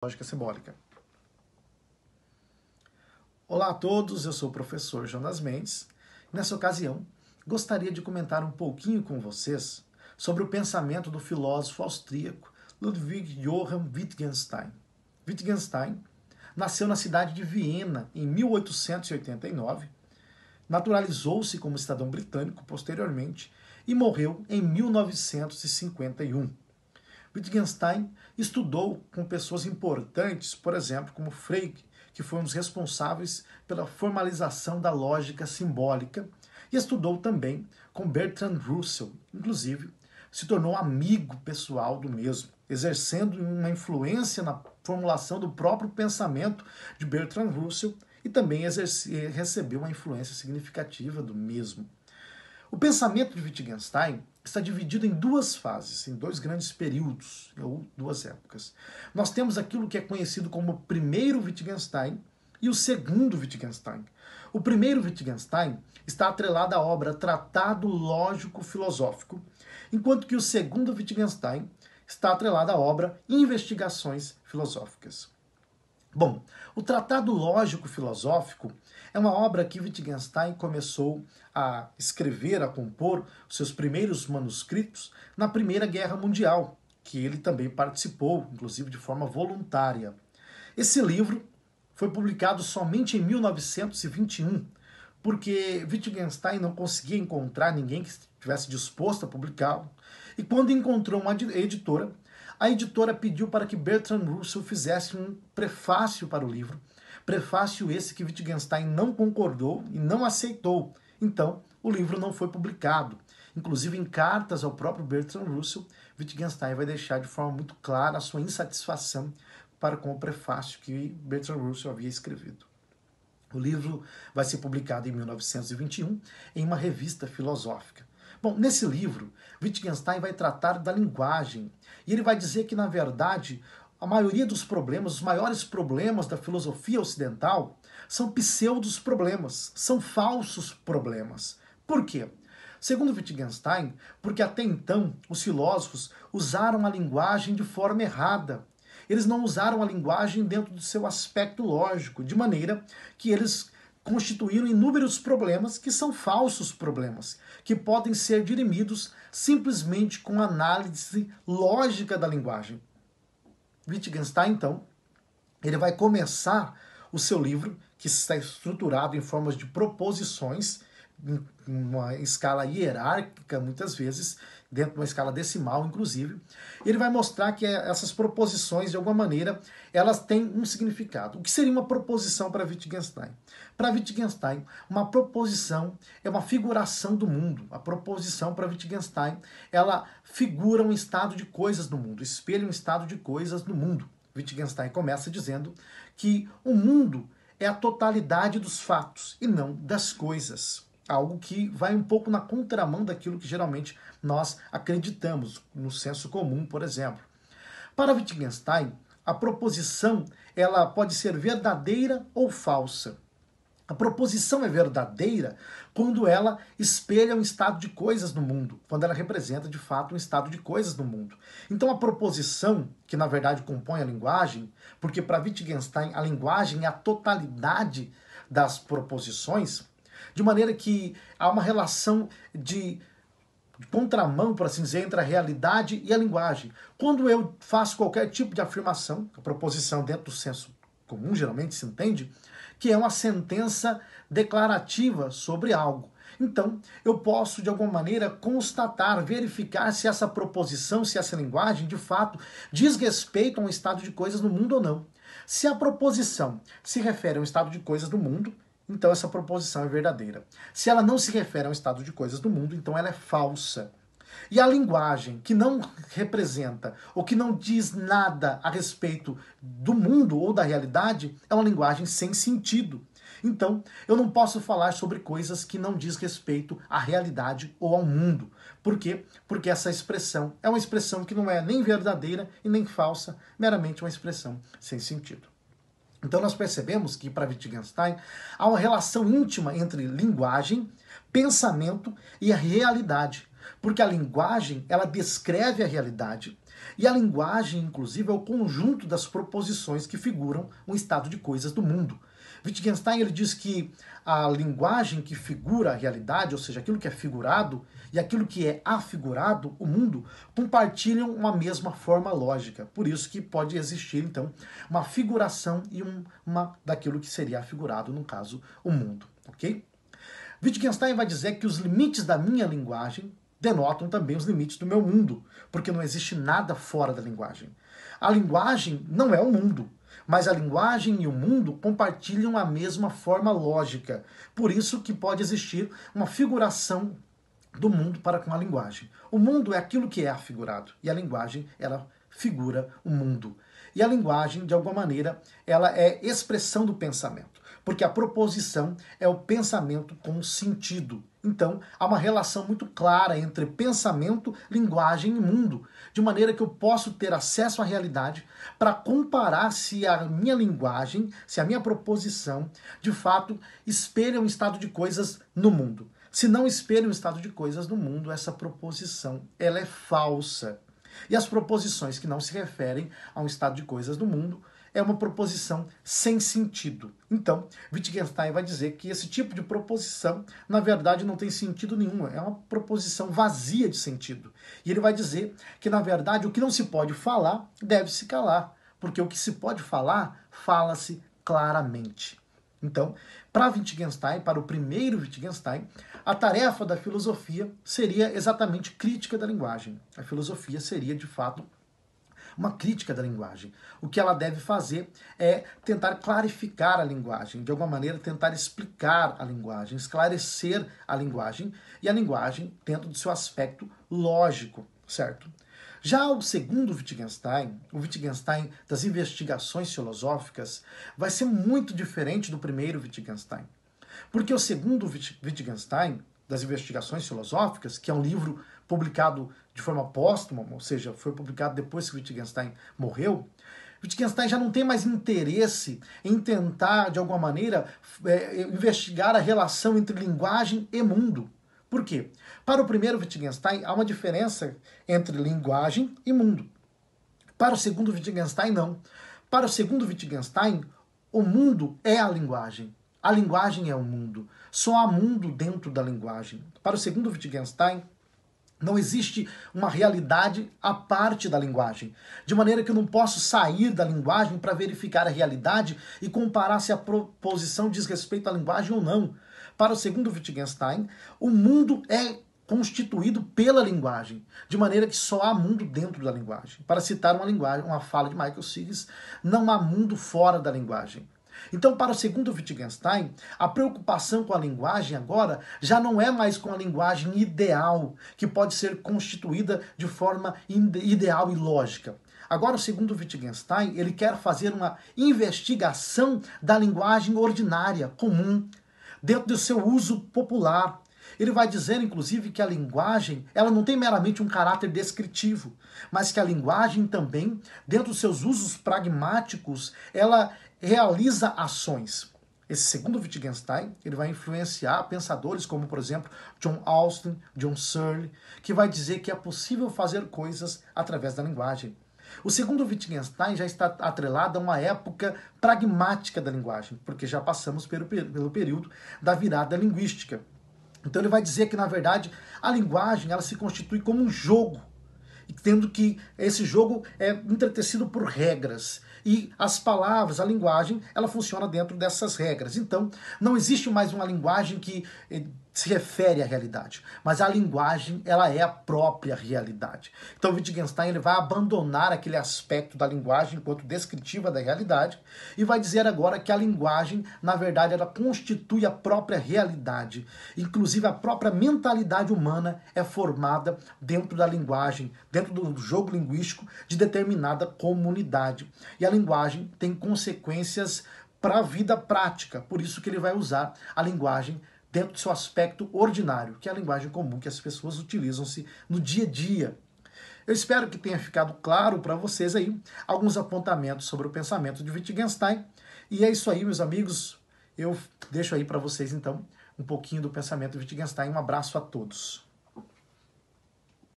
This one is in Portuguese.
Lógica simbólica. Olá a todos, eu sou o professor Jonas Mendes. Nessa ocasião, gostaria de comentar um pouquinho com vocês sobre o pensamento do filósofo austríaco Ludwig Johann Wittgenstein. Wittgenstein nasceu na cidade de Viena em 1889, naturalizou-se como cidadão britânico posteriormente e morreu em 1951. Wittgenstein estudou com pessoas importantes, por exemplo, como Frege, que foi um dos responsáveis pela formalização da lógica simbólica, e estudou também com Bertrand Russell, inclusive se tornou amigo pessoal do mesmo, exercendo uma influência na formulação do próprio pensamento de Bertrand Russell e também recebeu uma influência significativa do mesmo. O pensamento de Wittgenstein está dividido em duas fases, em dois grandes períodos, ou duas épocas. Nós temos aquilo que é conhecido como o primeiro Wittgenstein e o segundo Wittgenstein. O primeiro Wittgenstein está atrelado à obra Tratado Lógico-Filosófico, enquanto que o segundo Wittgenstein está atrelado à obra Investigações Filosóficas. Bom, o Tratado Lógico-Filosófico é uma obra que Wittgenstein começou a escrever, a compor os seus primeiros manuscritos na Primeira Guerra Mundial, que ele também participou, inclusive de forma voluntária. Esse livro foi publicado somente em 1921, porque Wittgenstein não conseguia encontrar ninguém que estivesse disposto a publicá-lo, e quando encontrou uma editora, a editora pediu para que Bertrand Russell fizesse um prefácio para o livro. Prefácio esse que Wittgenstein não concordou e não aceitou. Então, o livro não foi publicado. Inclusive, em cartas ao próprio Bertrand Russell, Wittgenstein vai deixar de forma muito clara a sua insatisfação para com o prefácio que Bertrand Russell havia escrevido. O livro vai ser publicado em 1921 em uma revista filosófica. Bom, nesse livro, Wittgenstein vai tratar da linguagem e ele vai dizer que, na verdade, a maioria dos problemas, os maiores problemas da filosofia ocidental são pseudos problemas, são falsos problemas. Por quê? Segundo Wittgenstein, porque até então os filósofos usaram a linguagem de forma errada. Eles não usaram a linguagem dentro do seu aspecto lógico, de maneira que eles constituíram inúmeros problemas que são falsos problemas, que podem ser dirimidos simplesmente com análise lógica da linguagem. Wittgenstein, então, ele vai começar o seu livro, que está estruturado em formas de proposições, em uma escala hierárquica, muitas vezes, dentro de uma escala decimal, inclusive. Ele vai mostrar que essas proposições, de alguma maneira, elas têm um significado. O que seria uma proposição para Wittgenstein? Para Wittgenstein, uma proposição é uma figuração do mundo. A proposição para Wittgenstein, ela figura um estado de coisas no mundo, espelha um estado de coisas no mundo. Wittgenstein começa dizendo que o mundo é a totalidade dos fatos e não das coisas. Algo que vai um pouco na contramão daquilo que geralmente nós acreditamos, no senso comum, por exemplo. Para Wittgenstein, a proposição ela pode ser verdadeira ou falsa. A proposição é verdadeira quando ela espelha um estado de coisas no mundo, quando ela representa de fato um estado de coisas no mundo. Então a proposição, que na verdade compõe a linguagem, porque para Wittgenstein a linguagem é a totalidade das proposições, de maneira que há uma relação de contramão, por assim dizer, entre a realidade e a linguagem. Quando eu faço qualquer tipo de afirmação, a proposição dentro do senso comum geralmente se entende, que é uma sentença declarativa sobre algo. Então, eu posso, de alguma maneira, constatar, verificar se essa proposição, se essa linguagem, de fato, diz respeito a um estado de coisas no mundo ou não. Se a proposição se refere a um estado de coisas no mundo, então essa proposição é verdadeira. Se ela não se refere a um estado de coisas do mundo, então ela é falsa. E a linguagem que não representa ou que não diz nada a respeito do mundo ou da realidade é uma linguagem sem sentido. Então, eu não posso falar sobre coisas que não diz respeito à realidade ou ao mundo. Por quê? Porque essa expressão é uma expressão que não é nem verdadeira e nem falsa, meramente uma expressão sem sentido. Então nós percebemos que para Wittgenstein há uma relação íntima entre linguagem, pensamento e a realidade. Porque a linguagem, ela descreve a realidade E a linguagem, inclusive, é o conjunto das proposições que figuram um estado de coisas do mundo. Wittgenstein ele diz que a linguagem que figura a realidade, ou seja, aquilo que é figurado e aquilo que é afigurado, o mundo, compartilham uma mesma forma lógica. Por isso que pode existir, então, uma figuração e uma daquilo que seria afigurado, no caso, o mundo. Ok? Wittgenstein vai dizer que os limites da minha linguagem denotam também os limites do meu mundo, porque não existe nada fora da linguagem. A linguagem não é o mundo, mas a linguagem e o mundo compartilham a mesma forma lógica. Por isso que pode existir uma figuração do mundo para com a linguagem. O mundo é aquilo que é afigurado, e a linguagem, ela figura o mundo. E a linguagem, de alguma maneira, ela é expressão do pensamento, porque a proposição é o pensamento com sentido. Então, há uma relação muito clara entre pensamento, linguagem e mundo, de maneira que eu posso ter acesso à realidade para comparar se a minha linguagem, se a minha proposição, de fato, espelha um estado de coisas no mundo. Se não espelha um estado de coisas no mundo, essa proposição, ela é falsa. E as proposições que não se referem a um estado de coisas no mundo é uma proposição sem sentido. Então, Wittgenstein vai dizer que esse tipo de proposição, na verdade, não tem sentido nenhum. É uma proposição vazia de sentido. E ele vai dizer que, na verdade, o que não se pode falar, deve se calar. Porque o que se pode falar, fala-se claramente. Então, para Wittgenstein, para o primeiro Wittgenstein, a tarefa da filosofia seria exatamente crítica da linguagem. A filosofia seria, de fato, uma crítica da linguagem. O que ela deve fazer é tentar clarificar a linguagem, de alguma maneira tentar explicar a linguagem, esclarecer a linguagem e a linguagem dentro do seu aspecto lógico, certo? Já o segundo Wittgenstein, o Wittgenstein das investigações filosóficas, vai ser muito diferente do primeiro Wittgenstein. Porque o segundo Wittgenstein das investigações filosóficas, que é um livro publicado de forma póstuma, ou seja, foi publicado depois que Wittgenstein morreu, Wittgenstein já não tem mais interesse em tentar, de alguma maneira, investigar a relação entre linguagem e mundo. Por quê? Para o primeiro Wittgenstein, há uma diferença entre linguagem e mundo. Para o segundo Wittgenstein, não. Para o segundo Wittgenstein, o mundo é a linguagem. A linguagem é o mundo. Só há mundo dentro da linguagem. Para o segundo Wittgenstein, não existe uma realidade à parte da linguagem. De maneira que eu não posso sair da linguagem para verificar a realidade e comparar se a proposição diz respeito à linguagem ou não. Para o segundo Wittgenstein, o mundo é constituído pela linguagem, de maneira que só há mundo dentro da linguagem. Para citar uma fala de Michael Sigges, não há mundo fora da linguagem. Então, para o segundo Wittgenstein, a preocupação com a linguagem agora já não é mais com a linguagem ideal, que pode ser constituída de forma ideal e lógica. Agora, o segundo Wittgenstein, ele quer fazer uma investigação da linguagem ordinária, comum, dentro do seu uso popular. Ele vai dizer, inclusive, que a linguagem ela não tem meramente um caráter descritivo, mas que a linguagem também, dentro dos seus usos pragmáticos, ela realiza ações. Esse segundo Wittgenstein, ele vai influenciar pensadores como, por exemplo, John Austin, John Searle, que vai dizer que é possível fazer coisas através da linguagem. O segundo Wittgenstein já está atrelado a uma época pragmática da linguagem, porque já passamos pelo período da virada linguística. Então ele vai dizer que, na verdade, a linguagem ela se constitui como um jogo, tendo que esse jogo é entretecido por regras. E as palavras, a linguagem, ela funciona dentro dessas regras. Então, não existe mais uma linguagem que se refere à realidade, mas a linguagem, ela é a própria realidade. Então, Wittgenstein ele vai abandonar aquele aspecto da linguagem enquanto descritiva da realidade e vai dizer agora que a linguagem, na verdade, ela constitui a própria realidade. Inclusive, a própria mentalidade humana é formada dentro da linguagem, dentro do jogo linguístico de determinada comunidade. E a linguagem tem consequências para a vida prática, por isso que ele vai usar a linguagem dentro do seu aspecto ordinário, que é a linguagem comum que as pessoas utilizam-se no dia a dia. Eu espero que tenha ficado claro para vocês aí alguns apontamentos sobre o pensamento de Wittgenstein. E é isso aí, meus amigos. Eu deixo aí para vocês, então, um pouquinho do pensamento de Wittgenstein. Um abraço a todos.